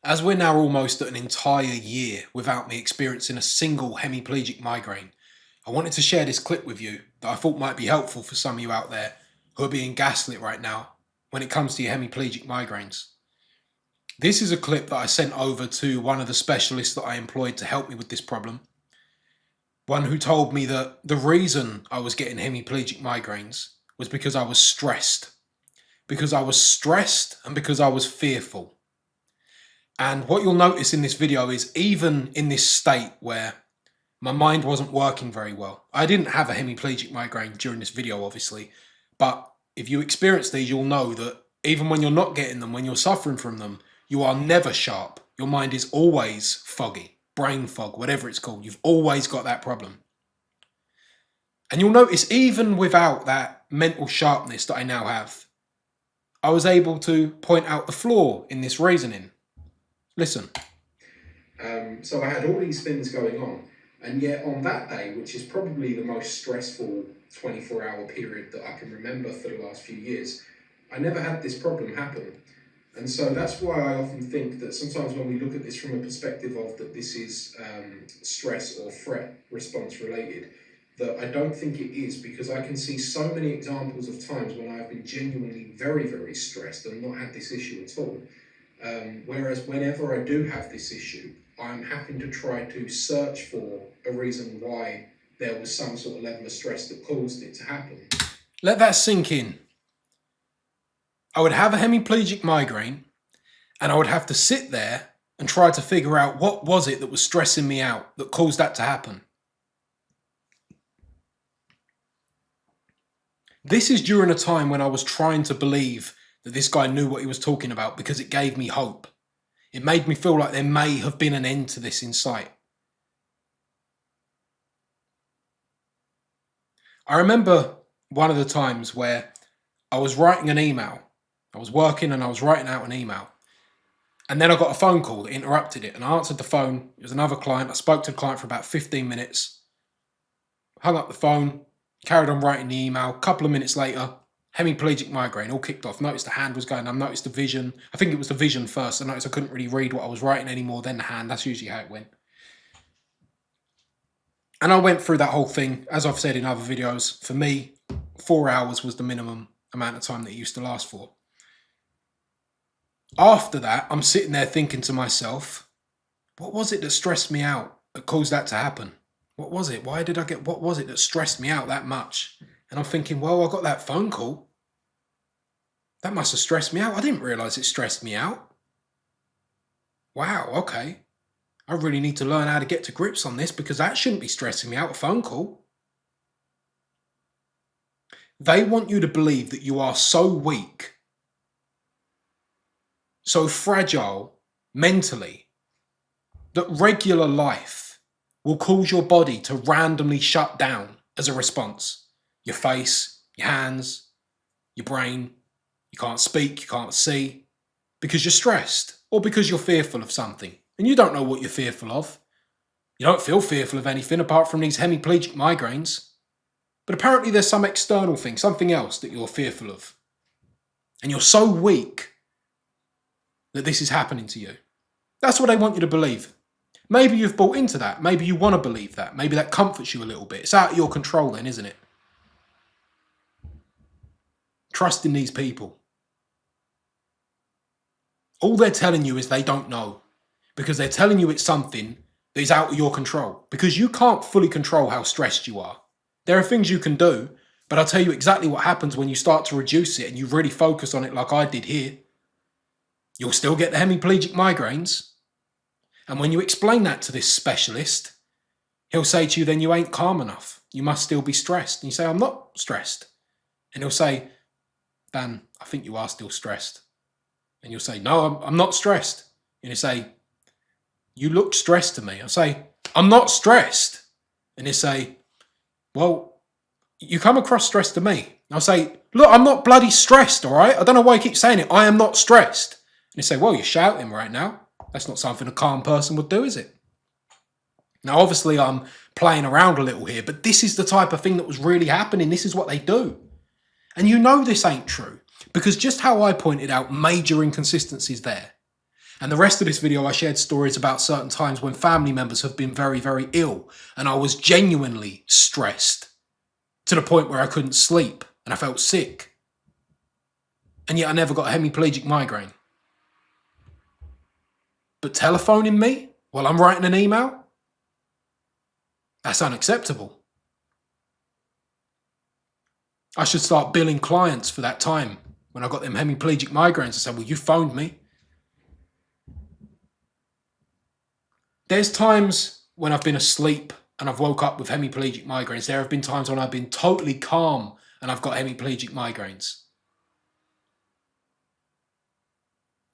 As we're now almost at an entire year without me experiencing a single hemiplegic migraine, I wanted to share this clip with you that I thought might be helpful for some of you out there who are being gaslit right now when it comes to your hemiplegic migraines. This is a clip that I sent over to one of the specialists that I employed to help me with this problem. One who told me that the reason I was getting hemiplegic migraines was because I was stressed. Because I was stressed and because I was fearful. And what you'll notice in this video is even in this state where my mind wasn't working very well. I didn't have a hemiplegic migraine during this video, obviously, but if you experience these, you'll know that even when you're not getting them, when you're suffering from them, you are never sharp. Your mind is always foggy, brain fog, whatever it's called. You've always got that problem. And you'll notice even without that mental sharpness that I now have, I was able to point out the flaw in this reasoning. Listen. So I had all these things going on, and yet on that day, which is probably the most stressful 24-hour period that I can remember for the last few years, I never had this problem happen. And so that's why I often think that sometimes when we look at this from a perspective of that this is stress or threat response related, that I don't think it is, because I can see so many examples of times when I've been genuinely very, very stressed and not had this issue at all. Whereas whenever I do have this issue, I'm having to try to search for a reason why there was some sort of level of stress that caused it to happen. Let that sink in. I would have a hemiplegic migraine and I would have to sit there and try to figure out what was it that was stressing me out that caused that to happen. This is during a time when I was trying to believe that this guy knew what he was talking about because it gave me hope. It made me feel like there may have been an end to this in sight. I remember one of the times where I was writing an email. I was working and I was writing out an email. And then I got a phone call that interrupted it, and I answered the phone. It was another client. I spoke to the client for about 15 minutes, hung up the phone, carried on writing the email. A couple of minutes later, hemiplegic migraine all kicked off. Noticed the hand was going. I noticed the vision. I think it was the vision first. I noticed I couldn't really read what I was writing anymore, then the hand. That's usually how it went. And I went through that whole thing. As I've said in other videos, for me, 4 hours was the minimum amount of time that it used to last for. After that, I'm sitting there thinking to myself, what was it that stressed me out that caused that to happen? What was it? What was it that stressed me out that much? And I'm thinking, well, I got that phone call. That must have stressed me out. I didn't realize it stressed me out. Wow, okay. I really need to learn how to get to grips on this, because that shouldn't be stressing me out, a phone call. They want you to believe that you are so weak, so fragile mentally, that regular life will cause your body to randomly shut down as a response. Your face, your hands, your brain, you can't speak, you can't see, because you're stressed or because you're fearful of something. And you don't know what you're fearful of. You don't feel fearful of anything apart from these hemiplegic migraines. But apparently there's some external thing, something else that you're fearful of. And you're so weak that this is happening to you. That's what they want you to believe. Maybe you've bought into that. Maybe you want to believe that. Maybe that comforts you a little bit. It's out of your control then, isn't it? Trust in these people. All they're telling you is they don't know, because they're telling you it's something that is out of your control, because you can't fully control how stressed you are. There are things you can do, but I'll tell you exactly what happens when you start to reduce it and you really focus on it like I did here. You'll still get the hemiplegic migraines. And when you explain that to this specialist, he'll say to you, then you ain't calm enough. You must still be stressed. And you say, I'm not stressed. And he'll say, Dan, I think you are still stressed. And you'll say, no, I'm not stressed. And he'll say, you look stressed to me. I'll say, I'm not stressed. And he'll say, well, you come across stressed to me. And I'll say, look, I'm not bloody stressed, all right? I don't know why you keep saying it. I am not stressed. And he'll say, well, you're shouting right now. That's not something a calm person would do, is it? Now, obviously, I'm playing around a little here, but this is the type of thing that was really happening. This is what they do. And you know this ain't true, because just how I pointed out major inconsistencies there, And the rest of this video, I shared stories about certain times when family members have been very, very ill. And I was genuinely stressed to the point where I couldn't sleep and I felt sick. And yet I never got a hemiplegic migraine. But telephoning me while I'm writing an email? That's unacceptable. I should start billing clients for that time when I got them hemiplegic migraines. I said, well, you phoned me. There's times when I've been asleep and I've woke up with hemiplegic migraines. There have been times when I've been totally calm and I've got hemiplegic migraines.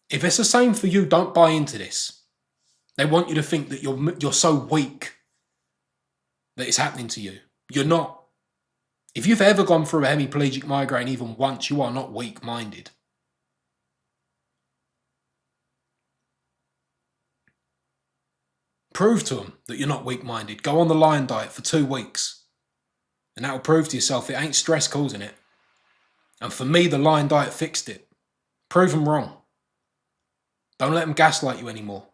If it's the same for you, don't buy into this. They want you to think that you're so weak that it's happening to you. You're not. If you've ever gone through a hemiplegic migraine even once, you are not weak-minded. Prove to them that you're not weak-minded. Go on the lion diet for 2 weeks. And that will prove to yourself it ain't stress causing it. And for me, the lion diet fixed it. Prove them wrong. Don't let them gaslight you anymore.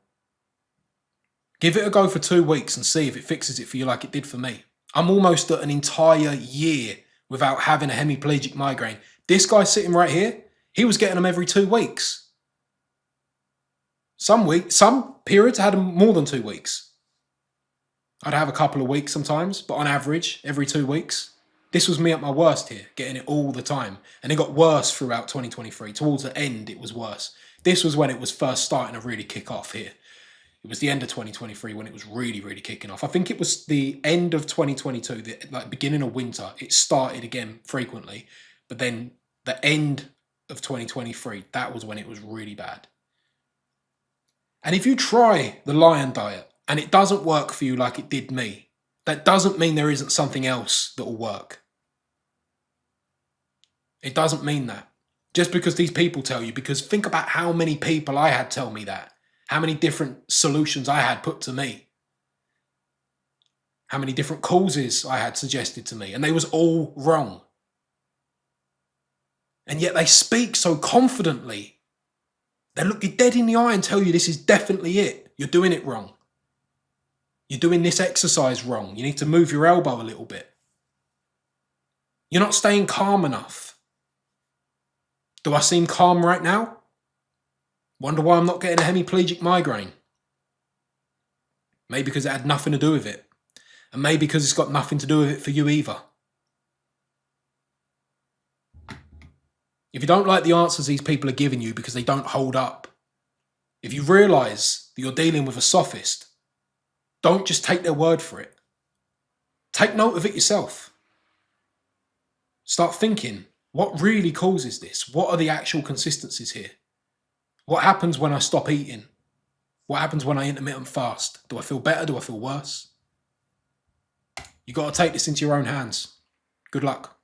Give it a go for 2 weeks and see if it fixes it for you like it did for me. I'm almost at an entire year without having a hemiplegic migraine. This guy sitting right here, he was getting them every 2 weeks. Some periods I had them more than 2 weeks. I'd have a couple of weeks sometimes, but on average, every 2 weeks. This was me at my worst here, getting it all the time. And it got worse throughout 2023. Towards the end, it was worse. This was when it was first starting to really kick off here. It was the end of 2023 when it was really, really kicking off. I think it was the end of 2022, like beginning of winter, it started again frequently. But then the end of 2023, that was when it was really bad. And if you try the lion diet and it doesn't work for you like it did me, that doesn't mean there isn't something else that will work. It doesn't mean that. Just because these people tell you, because think about how many people I had tell me that. How many different solutions I had put to me. How many different causes I had suggested to me. And they was all wrong. And yet they speak so confidently. They look you dead in the eye and tell you this is definitely it. You're doing it wrong. You're doing this exercise wrong. You need to move your elbow a little bit. You're not staying calm enough. Do I seem calm right now? Wonder why I'm not getting a hemiplegic migraine. Maybe because it had nothing to do with it. And maybe because it's got nothing to do with it for you either. If you don't like the answers these people are giving you because they don't hold up, if you realise that you're dealing with a sophist, don't just take their word for it. Take note of it yourself. Start thinking, what really causes this? What are the actual consistencies here? What happens when I stop eating? What happens when I intermittent fast? Do I feel better? Do I feel worse? You've got to take this into your own hands. Good luck.